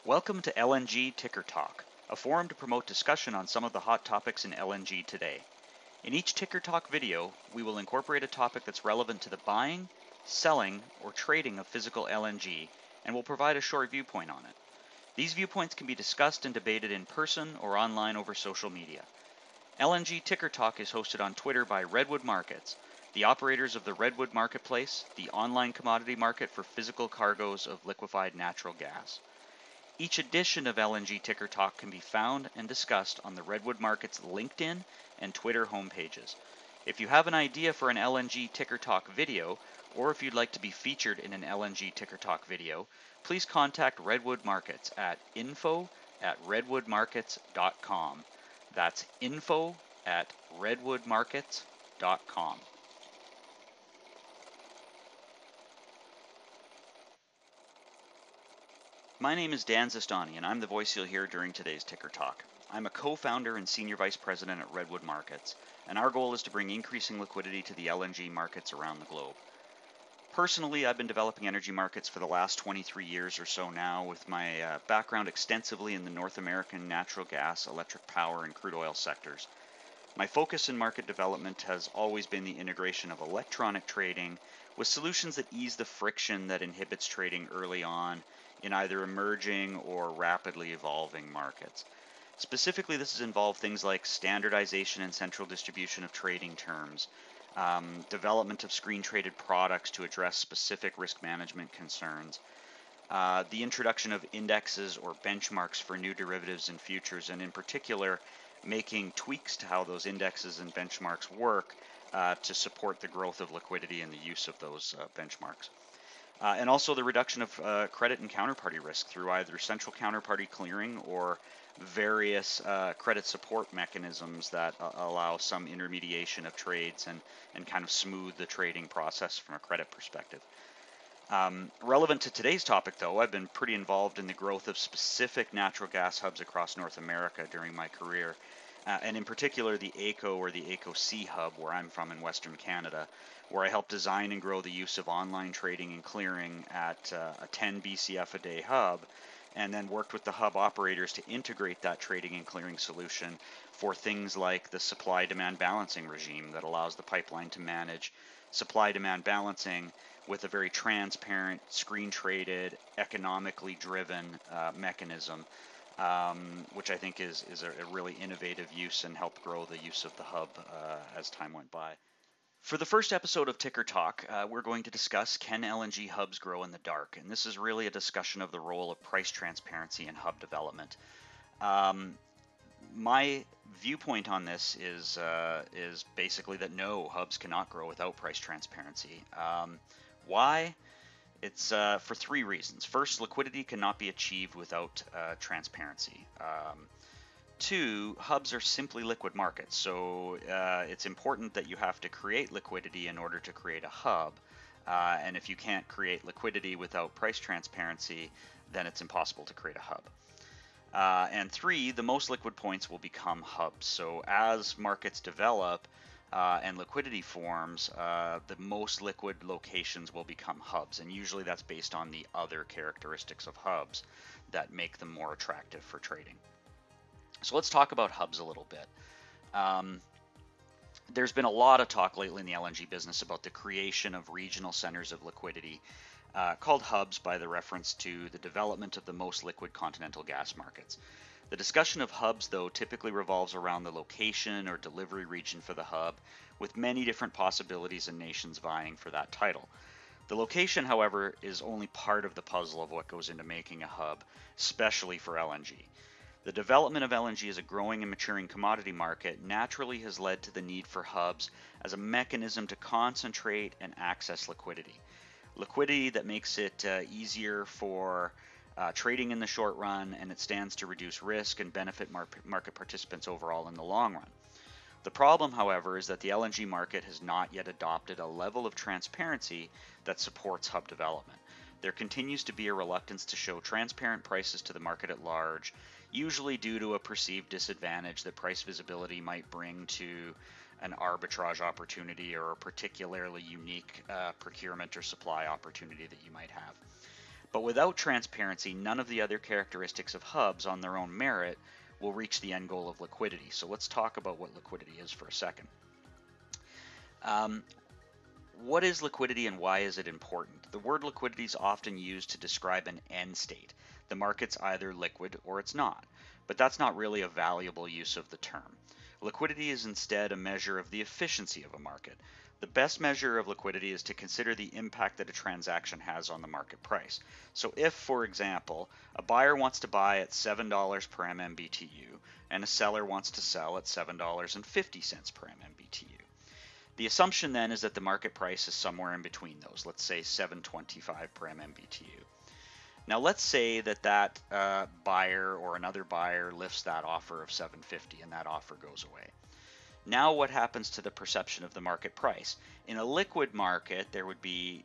Welcome to LNG Ticker Talk, a forum to promote discussion on some of the hot topics in LNG today. In each Ticker Talk video, we will incorporate a topic that's relevant to the buying, selling, or trading of physical LNG, and will provide a short viewpoint on it. These viewpoints can be discussed and debated in person or online over social media. LNG Ticker Talk is hosted on Twitter by Redwood Markets, the operators of the Redwood Marketplace, the online commodity market for physical cargoes of liquefied natural gas. Each edition of LNG Ticker Talk can be found and discussed on the Redwood Markets LinkedIn and Twitter homepages. If you have an idea for an LNG Ticker Talk video, or if you'd like to be featured in an LNG Ticker Talk video, please contact Redwood Markets at info@redwoodmarkets.com. That's info@redwoodmarkets.com. My name is Dan Zastani, and I'm the voice you'll hear during today's Ticker Talk. I'm a co-founder and senior vice president at Redwood Markets, and our goal is to bring increasing liquidity to the LNG markets around the globe. Personally, I've been developing energy markets for the last 23 years or so now, with my background extensively in the North American natural gas, electric power, and crude oil sectors. My focus in market development has always been the integration of electronic trading with solutions that ease the friction that inhibits trading early on in either emerging or rapidly evolving markets. Specifically, this has involved things like standardization and central distribution of trading terms, development of screen-traded products to address specific risk management concerns, the introduction of indexes or benchmarks for new derivatives and futures, and in particular, making tweaks to how those indexes and benchmarks work to support the growth of liquidity and the use of those benchmarks. And also the reduction of credit and counterparty risk through either central counterparty clearing or various credit support mechanisms that allow some intermediation of trades and kind of smooth the trading process from a credit perspective. Relevant to today's topic, though, I've been pretty involved in the growth of specific natural gas hubs across North America during my career, and in particular the AECO or the AECO-C hub, where I'm from in Western Canada, where I helped design and grow the use of online trading and clearing at a 10 BCF a day hub, and then worked with the hub operators to integrate that trading and clearing solution for things like the supply-demand balancing regime that allows the pipeline to manage supply-demand balancing with a very transparent, screen-traded, economically driven mechanism, which I think is a really innovative use and helped grow the use of the hub as time went by. For the first episode of Ticker Talk, we're going to discuss, can LNG hubs grow in the dark? And this is really a discussion of the role of price transparency in hub development. My viewpoint on this is basically that no, hubs cannot grow without price transparency. Why? It's for three reasons. First, liquidity cannot be achieved without transparency. Two, hubs are simply liquid markets, so it's important that you have to create liquidity in order to create a hub. And if you can't create liquidity without price transparency, then it's impossible to create a hub. And three, the most liquid points will become hubs. So as markets develop and liquidity forms, the most liquid locations will become hubs. And usually that's based on the other characteristics of hubs that make them more attractive for trading. So let's talk about hubs a little bit. There's been a lot of talk lately in the LNG business about the creation of regional centers of liquidity called hubs by the reference to the development of the most liquid continental gas markets. The discussion of hubs, though, typically revolves around the location or delivery region for the hub, with many different possibilities and nations vying for that title. The location, however, is only part of the puzzle of what goes into making a hub, especially for LNG. The development of LNG as a growing and maturing commodity market naturally has led to the need for hubs as a mechanism to concentrate and access liquidity. Liquidity that makes it easier for trading in the short run, and it stands to reduce risk and benefit market participants overall in the long run. The problem, however, is that the LNG market has not yet adopted a level of transparency that supports hub development. There continues to be a reluctance to show transparent prices to the market at large, usually due to a perceived disadvantage that price visibility might bring to an arbitrage opportunity or a particularly unique procurement or supply opportunity that you might have. But without transparency, none of the other characteristics of hubs on their own merit will reach the end goal of liquidity. So let's talk about what liquidity is for a second. What is liquidity and why is it important? The word liquidity is often used to describe an end state. The market's either liquid or it's not, but that's not really a valuable use of the term. Liquidity is instead a measure of the efficiency of a market. The best measure of liquidity is to consider the impact that a transaction has on the market price. So if, for example, a buyer wants to buy at $7 per MMBTU and a seller wants to sell at $7.50 per MMBTU, the assumption then is that the market price is somewhere in between those, let's say $7.25 per MMBTU. Now let's say that buyer or another buyer lifts that offer of $7.50 and that offer goes away. Now what happens to the perception of the market price? In a liquid market, there would be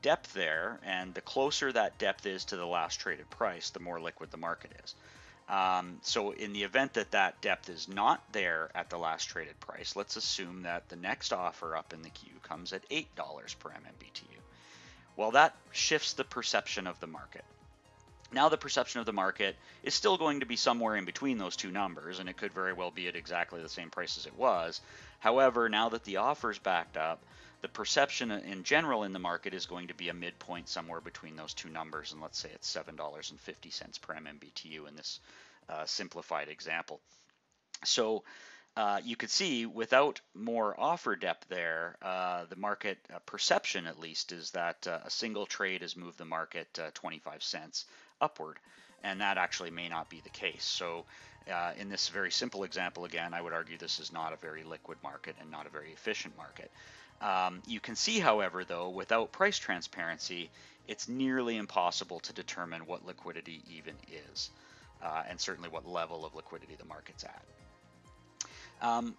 depth there, and the closer that depth is to the last traded price, the more liquid the market is. So in the event that that depth is not there at the last traded price, let's assume that the next offer up in the queue comes at $8 per MMBTU. Well, that shifts the perception of the market. Now the perception of the market is still going to be somewhere in between those two numbers, and it could very well be at exactly the same price as it was. However, now that the offer is backed up, the perception in general in the market is going to be a midpoint somewhere between those two numbers, and let's say it's $7.50 per MMBTU in this simplified example. So you could see without more offer depth there, the market perception at least is that a single trade has moved the market 25 cents upward, and that actually may not be the case. So in this very simple example, again, I would argue this is not a very liquid market and not a very efficient market. You can see, however, though, without price transparency, it's nearly impossible to determine what liquidity even is, and certainly what level of liquidity the market's at.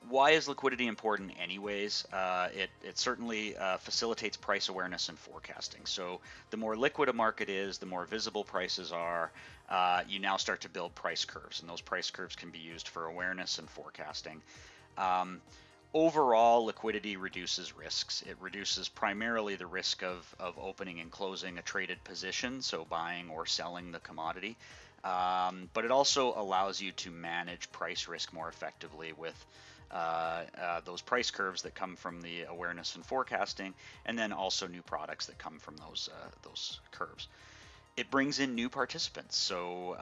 Why is liquidity important anyways? It certainly facilitates price awareness and forecasting. So the more liquid a market is, the more visible prices are, you now start to build price curves, and those price curves can be used for awareness and forecasting. Overall, liquidity reduces risks. It reduces primarily the risk of opening and closing a traded position, so buying or selling the commodity. But it also allows you to manage price risk more effectively with those price curves that come from the awareness and forecasting, and then also new products that come from those curves. It brings in new participants. So,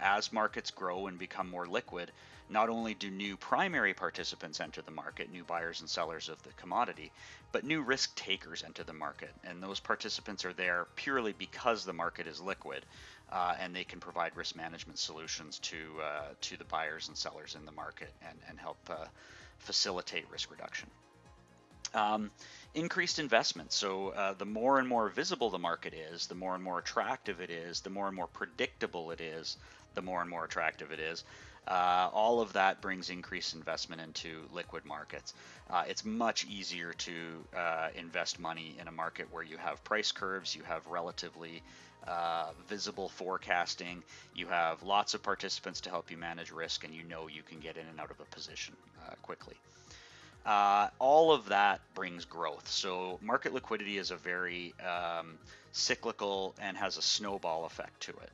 as markets grow and become more liquid, not only do new primary participants enter the market, new buyers and sellers of the commodity, but new risk takers enter the market. And those participants are there purely because the market is liquid, and they can provide risk management solutions to the buyers and sellers in the market and help facilitate risk reduction. Increased investment. So the more and more visible the market is, the more and more attractive it is, the more and more predictable it is, the more and more attractive it is. All of that brings increased investment into liquid markets. It's much easier to invest money in a market where you have price curves, you have relatively visible forecasting, you have lots of participants to help you manage risk, and you know you can get in and out of a position quickly. All of that brings growth. So market liquidity is a very cyclical and has a snowball effect to it.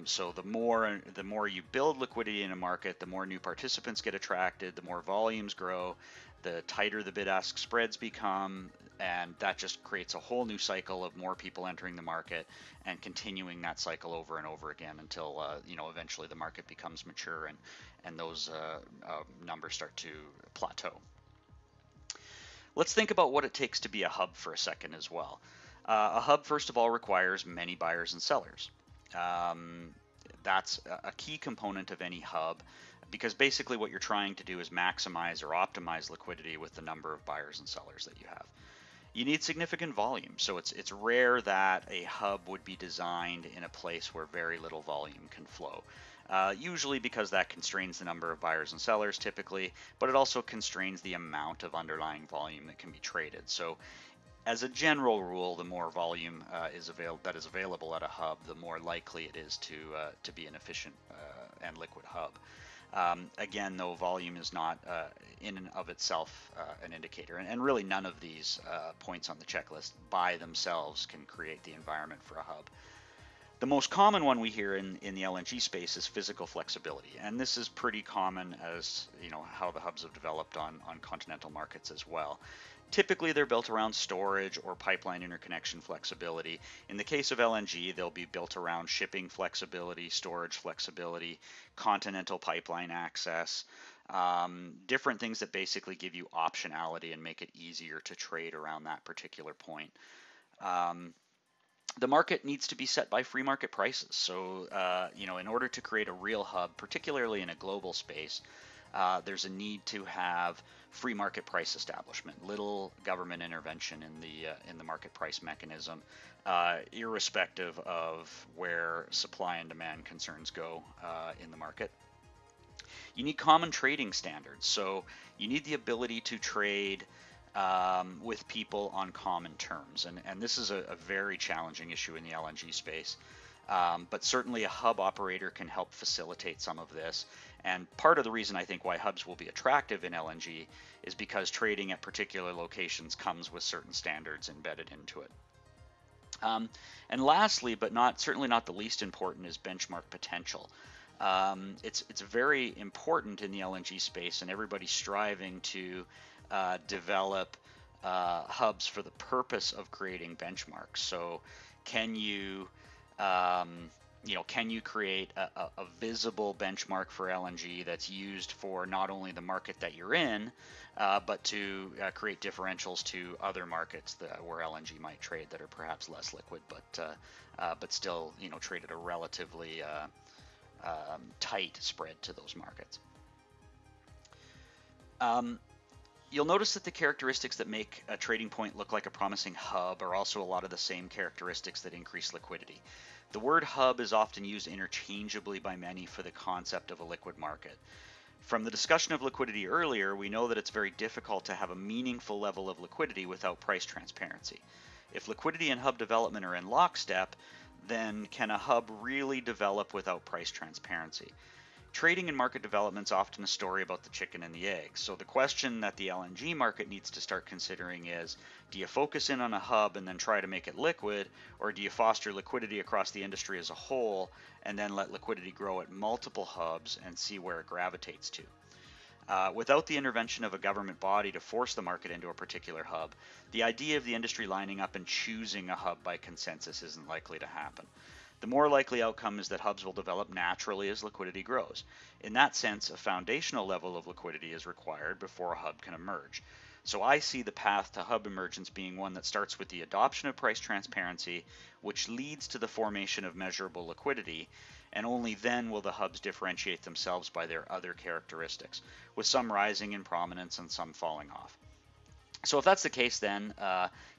So the more you build liquidity in a market, the more new participants get attracted, the more volumes grow, the tighter the bid-ask spreads become, and that just creates a whole new cycle of more people entering the market and continuing that cycle over and over again until eventually the market becomes mature and those numbers start to plateau. Let's think about what it takes to be a hub for a second as well. A hub, first of all, requires many buyers and sellers. That's a key component of any hub, because basically what you're trying to do is maximize or optimize liquidity with the number of buyers and sellers that you have. You need significant volume, so it's rare that a hub would be designed in a place where very little volume can flow. Usually because that constrains the number of buyers and sellers typically, but it also constrains the amount of underlying volume that can be traded. So as a general rule, the more volume that is available at a hub, the more likely it is to be an efficient and liquid hub. Again, though, volume is not in and of itself an indicator, and really none of these points on the checklist by themselves can create the environment for a hub. The most common one we hear in the LNG space is physical flexibility, and this is pretty common as how the hubs have developed on continental markets as well. Typically, they're built around storage or pipeline interconnection flexibility. In the case of LNG, they'll be built around shipping flexibility, storage flexibility, continental pipeline access, different things that basically give you optionality and make it easier to trade around that particular point. The market needs to be set by free market prices. So, in order to create a real hub, particularly in a global space, there's a need to have free market price establishment, little government intervention in the market price mechanism, irrespective of where supply and demand concerns go in the market. You need common trading standards, so you need the ability to trade with people on common terms, and this is a very challenging issue in the LNG space. But certainly a hub operator can help facilitate some of this. And part of the reason I think why hubs will be attractive in LNG is because trading at particular locations comes with certain standards embedded into it. And lastly, but certainly not the least important, is benchmark potential. It's very important in the LNG space, and everybody's striving to develop hubs for the purpose of creating benchmarks. So can you create a visible benchmark for LNG that's used for not only the market that you're in, but to create differentials to other markets where LNG might trade that are perhaps less liquid, but still trade at a relatively tight spread to those markets. You'll notice that the characteristics that make a trading point look like a promising hub are also a lot of the same characteristics that increase liquidity. The word hub is often used interchangeably by many for the concept of a liquid market. From the discussion of liquidity earlier, we know that it's very difficult to have a meaningful level of liquidity without price transparency. If liquidity and hub development are in lockstep, then can a hub really develop without price transparency? Trading and market development is often a story about the chicken and the egg. So the question that the LNG market needs to start considering is, do you focus in on a hub and then try to make it liquid, or do you foster liquidity across the industry as a whole and then let liquidity grow at multiple hubs and see where it gravitates to? Without the intervention of a government body to force the market into a particular hub, the idea of the industry lining up and choosing a hub by consensus isn't likely to happen. The more likely outcome is that hubs will develop naturally as liquidity grows. In that sense, a foundational level of liquidity is required before a hub can emerge. So I see the path to hub emergence being one that starts with the adoption of price transparency, which leads to the formation of measurable liquidity, and only then will the hubs differentiate themselves by their other characteristics, with some rising in prominence and some falling off. So if that's the case, then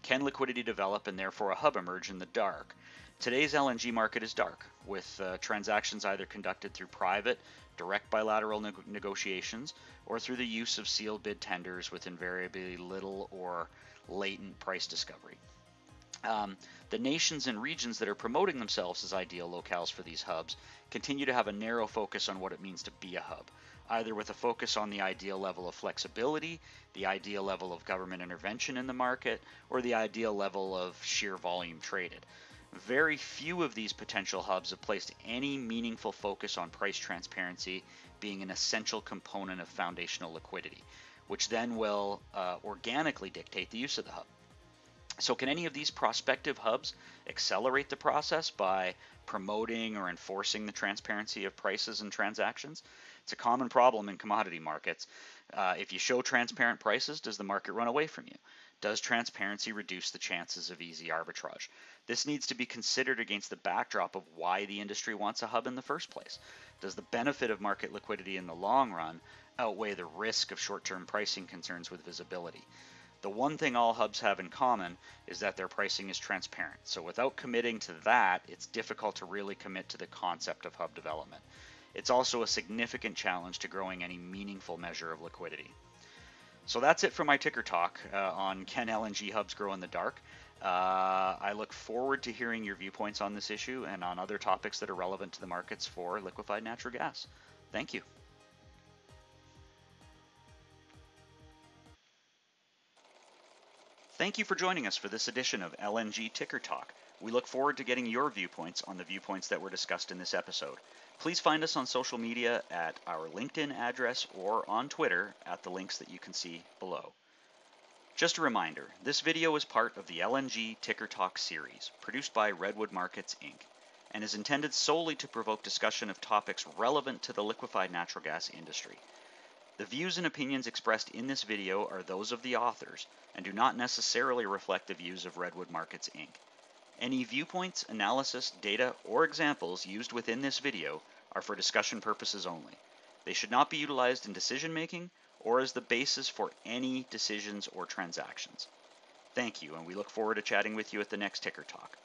can liquidity develop and therefore a hub emerge in the dark? Today's LNG market is dark, with transactions either conducted through private, direct bilateral negotiations, or through the use of sealed bid tenders with invariably little or latent price discovery. The nations and regions that are promoting themselves as ideal locales for these hubs continue to have a narrow focus on what it means to be a hub, either with a focus on the ideal level of flexibility, the ideal level of government intervention in the market, or the ideal level of sheer volume traded. Very few of these potential hubs have placed any meaningful focus on price transparency being an essential component of foundational liquidity, which then will organically dictate the use of the hub. So can any of these prospective hubs accelerate the process by promoting or enforcing the transparency of prices and transactions? It's a common problem in commodity markets. If you show transparent prices, does the market run away from you? Does transparency reduce the chances of easy arbitrage? This needs to be considered against the backdrop of why the industry wants a hub in the first place. Does the benefit of market liquidity in the long run outweigh the risk of short-term pricing concerns with visibility? The one thing all hubs have in common is that their pricing is transparent. So without committing to that, it's difficult to really commit to the concept of hub development. It's also a significant challenge to growing any meaningful measure of liquidity. So that's it for my ticker talk on can LNG hubs grow in the dark. I look forward to hearing your viewpoints on this issue and on other topics that are relevant to the markets for liquefied natural gas. Thank you. Thank you for joining us for this edition of LNG Ticker Talk. We look forward to getting your viewpoints on the viewpoints that were discussed in this episode. Please find us on social media at our LinkedIn address or on Twitter at the links that you can see below. Just a reminder, this video is part of the LNG Ticker Talk series, produced by Redwood Markets, Inc., and is intended solely to provoke discussion of topics relevant to the liquefied natural gas industry. The views and opinions expressed in this video are those of the authors and do not necessarily reflect the views of Redwood Markets, Inc. Any viewpoints, analysis, data, or examples used within this video are for discussion purposes only. They should not be utilized in decision making or as the basis for any decisions or transactions. Thank you, and we look forward to chatting with you at the next Ticker Talk.